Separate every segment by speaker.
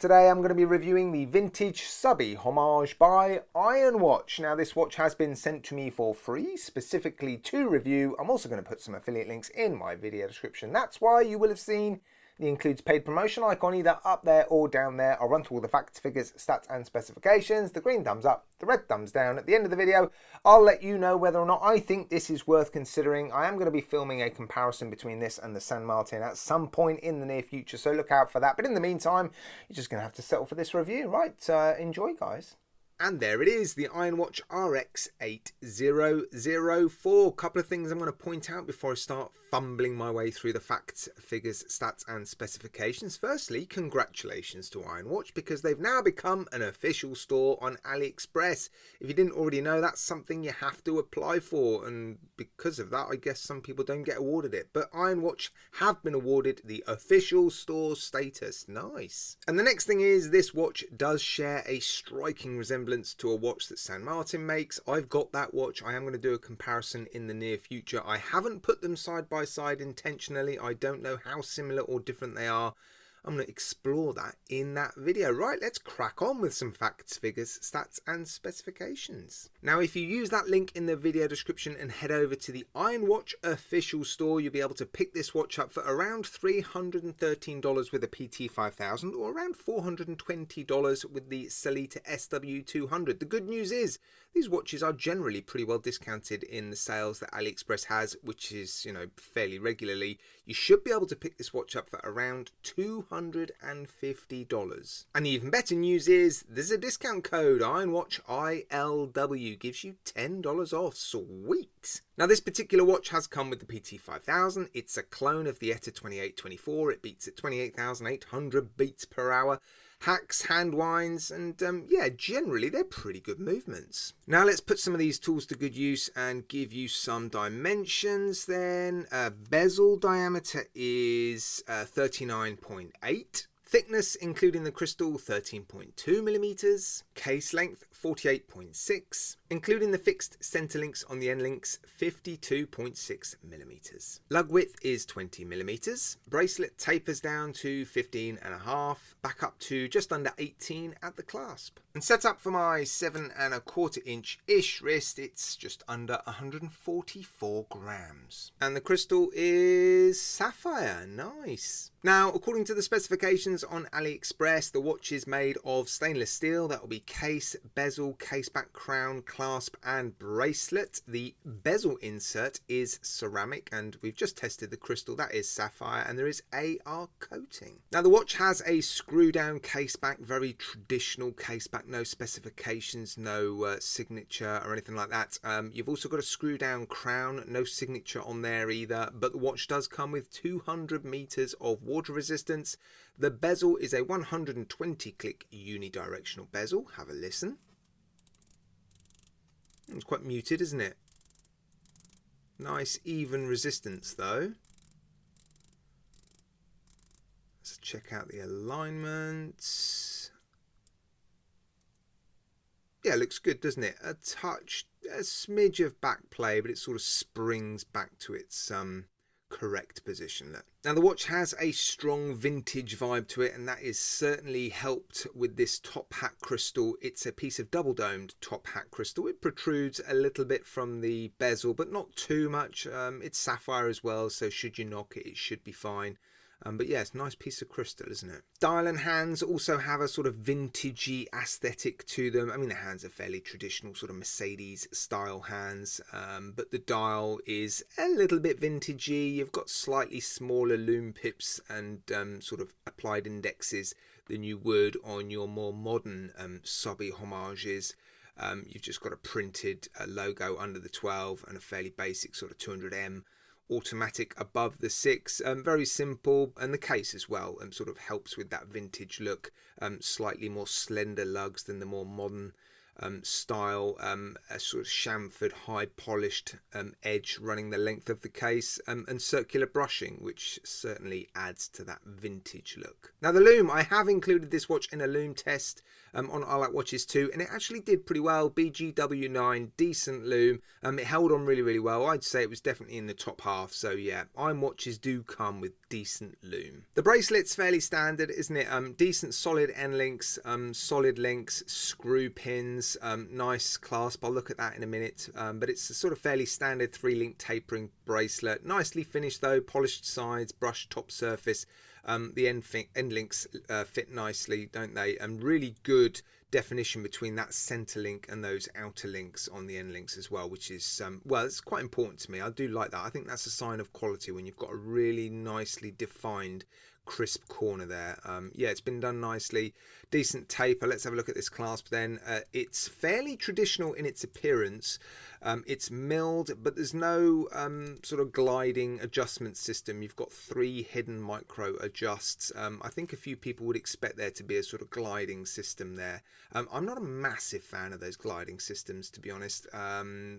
Speaker 1: Today I'm going to be reviewing the vintage subby homage by Ironwatch. Now this watch has been sent to me for free, specifically to review. I'm also going to put some affiliate links in my video description. That's why you will have seen the includes paid promotion icon either up there or down there. I'll run through all the facts, figures, stats and specifications. The green thumbs up, the red thumbs down. At the end of the video, I'll let you know whether or not I think this is worth considering. I am going to be filming a comparison between this and the San Martin at some point in the near future, so look out for that. But in the meantime, you're just going to have to settle for this review, right? Enjoy, guys. And there it is, the Ironwatch RX8004. Couple of things I'm going to point out before I start fumbling my way through the facts, figures, stats and specifications. Firstly, congratulations to Ironwatch because they've now become an official store on AliExpress. If you didn't already know, that's something you have to apply for, and because of that, I guess some people don't get awarded it. But Ironwatch have been awarded the official store status. Nice. And the next thing is, this watch does share a striking resemblance to a watch that San Martin makes. I've got that watch. I am going to do a comparison in the near future. I haven't put them side by side intentionally. I don't know how similar or different they are. I'm going to explore that in that video. Right, let's crack on with some facts, figures, stats and specifications. Now, if you use that link in the video description and head over to the Ironwatch official store, you'll be able to pick this watch up for around $313 with a PT5000 or around $420 with the Sellita SW200. The good news is these watches are generally pretty well discounted in the sales that AliExpress has, which is, you know, fairly regularly. You should be able to pick this watch up for around $250. And the even better news is there's a discount code. Ironwatch ILW gives you $10 off. Sweet. Now this particular watch has come with the PT5000. It's a clone of the ETA 2824. It beats at 28,800 beats per hour. Hacks, hand winds, and yeah, generally they're pretty good movements. Now let's put some of these tools to good use and give you some dimensions then. Bezel diameter is 39.8. Thickness, including the crystal, 13.2 millimeters. Case length, 48.6. Including the fixed center links on the end links, 52.6 millimeters. Lug width is 20 millimeters. Bracelet tapers down to 15.5, back up to just under 18 at the clasp. And set up for my 7¼ inch-ish wrist, it's just under 144 grams. And the crystal is sapphire. Nice. Now, according to the specifications on AliExpress, the watch is made of stainless steel. That will be case, bezel, case back, crown, clasp and bracelet. The bezel insert is ceramic, and we've just tested the crystal. That is sapphire, and there is AR coating. Now, the watch has a screw down case back, very traditional case back, no specifications, no signature or anything like that. You've also got a screw down crown, no signature on there either, but the watch does come with 200 meters of water resistance. The bezel is a 120 click unidirectional bezel. Have a listen. It's quite muted, isn't it? Nice even resistance though. Let's check out the alignment. Yeah, looks good, doesn't it? A touch, a smidge of back play, but it sort of springs back to its correct position. Now the watch has a strong vintage vibe to it, and that is certainly helped with this top hat crystal. It's a piece of double domed top hat crystal. It protrudes a little bit from the bezel, but not too much. It's sapphire as well, so should you knock it, it should be fine. But yeah, it's a nice piece of crystal, isn't it? Dial and hands also have a sort of vintagey aesthetic to them. I mean, the hands are fairly traditional, sort of Mercedes style hands, but the dial is a little bit vintagey. You've got slightly smaller lume pips and sort of applied indexes than you would on your more modern subby homages. You've just got a printed logo under the 12 and a fairly basic sort of 200M automatic above the 6. Very simple, and the case as well sort of helps with that vintage look. Slightly more slender lugs than the more modern style, a sort of chamfered high polished edge running the length of the case, and circular brushing, which certainly adds to that vintage look. Now the lume, I have included this watch in a lume test on I Like Watches too, and it actually did pretty well. BGW9, decent lume. It held on really well. I'd say it was definitely in the top half. So yeah, Ironwatches do come with decent loom. The bracelet's fairly standard, isn't it? Decent solid end links, solid links, screw pins, nice clasp. I'll look at that in a minute. But it's a sort of fairly standard 3-link tapering bracelet. Nicely finished though, polished sides, brushed top surface. The end links fit nicely, don't they? And really good definition between that center link and those outer links on the end links as well, which is well, it's quite important to me. I do like that. I think that's a sign of quality when you've got a really nicely defined crisp corner there. Yeah, it's been done nicely. Decent taper. Let's have a look at this clasp then. It's fairly traditional in its appearance. It's milled, but there's no sort of gliding adjustment system. You've got 3 hidden micro adjusts. I think a few people would expect there to be a sort of gliding system there. I'm not a massive fan of those gliding systems, to be honest.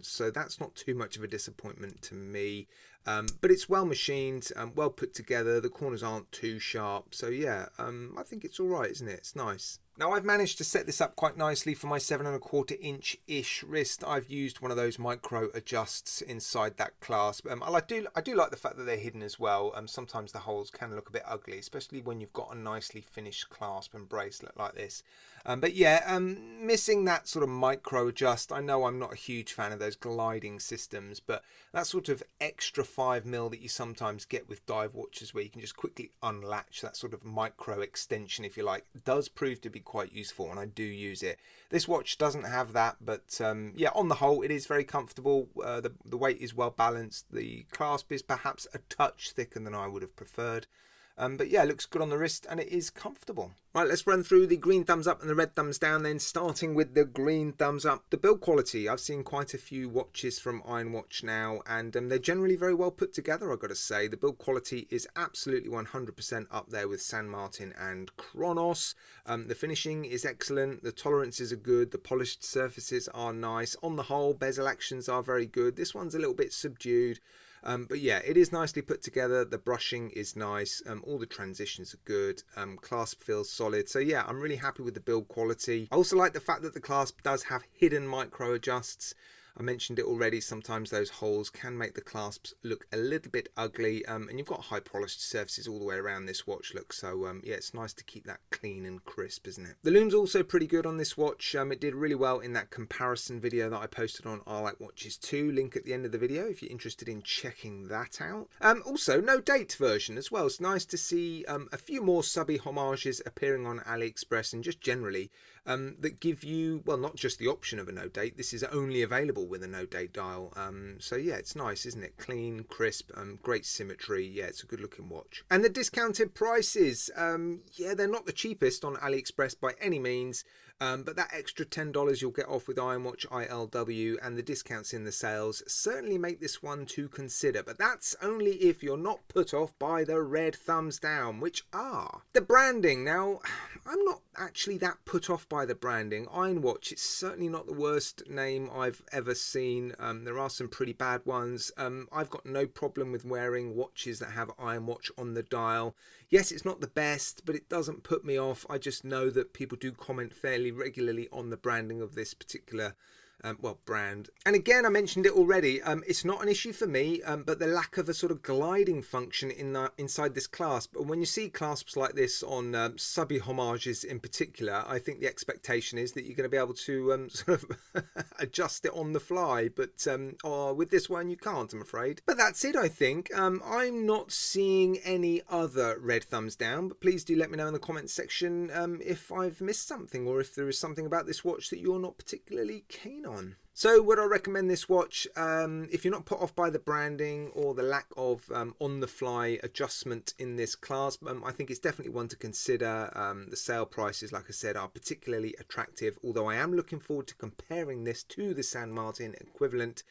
Speaker 1: So that's not too much of a disappointment to me. But it's well machined, well put together. The corners aren't too sharp. So yeah, I think it's all right, isn't it? It's nice. Now I've managed to set this up quite nicely for my 7¼ inch-ish wrist. I've used one of those micro adjusts inside that clasp. I do like the fact that they're hidden as well. Sometimes the holes can look a bit ugly, especially when you've got a nicely finished clasp and bracelet like this. But yeah, missing that sort of micro adjust. I know I'm not a huge fan of those gliding systems, but that sort of extra 5mm that you sometimes get with dive watches where you can just quickly unlatch that sort of micro extension, if you like, does prove to be quite useful, and I do use it. This watch doesn't have that, but yeah, on the whole it is very comfortable. The weight is well balanced. The clasp is perhaps a touch thicker than I would have preferred. But yeah, it looks good on the wrist and it is comfortable. Right, let's run through the green thumbs up and the red thumbs down then, starting with the green thumbs up. The build quality, I've seen quite a few watches from Ironwatch now, and they're generally very well put together, I've got to say. The build quality is absolutely 100% up there with San Martin and Chronos. The finishing is excellent, the tolerances are good, the polished surfaces are nice. On the whole, bezel actions are very good. This one's a little bit subdued. But yeah, it is nicely put together. The brushing is nice. All the transitions are good. Clasp feels solid. So yeah, I'm really happy with the build quality. I also like the fact that the clasp does have hidden micro adjusts. I mentioned it already, sometimes those holes can make the clasps look a little bit ugly, and you've got high polished surfaces all the way around this watch look, so yeah, it's nice to keep that clean and crisp, isn't it? The loom's also pretty good on this watch. It did really well in that comparison video that I posted on I Like Watches 2, link at the end of the video if you're interested in checking that out. Also, no date version as well. It's nice to see a few more subby homages appearing on AliExpress and just generally that give you, well, not just the option of a no date, this is only available with a no date dial. So yeah, it's nice, isn't it? Clean, crisp, great symmetry. Yeah, it's a good looking watch. And the discounted prices, yeah, they're not the cheapest on AliExpress by any means, but that extra $10 you'll get off with Ironwatch ILW and the discounts in the sales certainly make this one to consider. But that's only if you're not put off by the red thumbs down, which are the branding. Now, I'm not actually that put off by the branding. Ironwatch, it's certainly not the worst name I've ever seen. There are some pretty bad ones. I've got no problem with wearing watches that have Ironwatch on the dial. Yes, it's not the best, but it doesn't put me off. I just know that people do comment fairly regularly on the branding of this particular well, brand. And again, I mentioned it already, it's not an issue for me, but the lack of a sort of gliding function inside this clasp. When you see clasps like this on subby homages in particular, I think the expectation is that you're going to be able to sort of adjust it on the fly, but with this one you can't, I'm afraid. But that's it, I think. I'm not seeing any other red thumbs down, but please do let me know in the comments section if I've missed something or if there is something about this watch that you're not particularly keen on. So would I recommend this watch? If you're not put off by the branding or the lack of on-the-fly adjustment in this clasp, I think it's definitely one to consider. The sale prices, like I said, are particularly attractive, although I am looking forward to comparing this to the San Martin equivalent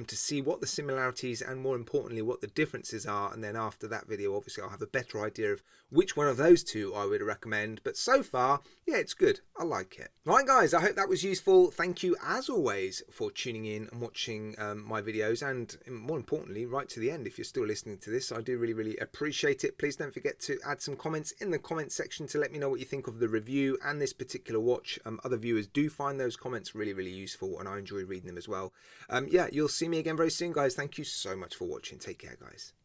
Speaker 1: to see what the similarities and more importantly what the differences are, and then after that video obviously I'll have a better idea of which one of those two I would recommend. But so far, yeah, it's good. I like it. Right guys, I hope that was useful. Thank you as always for tuning in and watching my videos, and more importantly right to the end if you're still listening to this. I do really appreciate it. Please don't forget to add some comments in the comment section to let me know what you think of the review and this particular watch. Other viewers do find those comments really useful and I enjoy reading them as well. Yeah, you'll see me again very soon guys. Thank you so much for watching. Take care guys.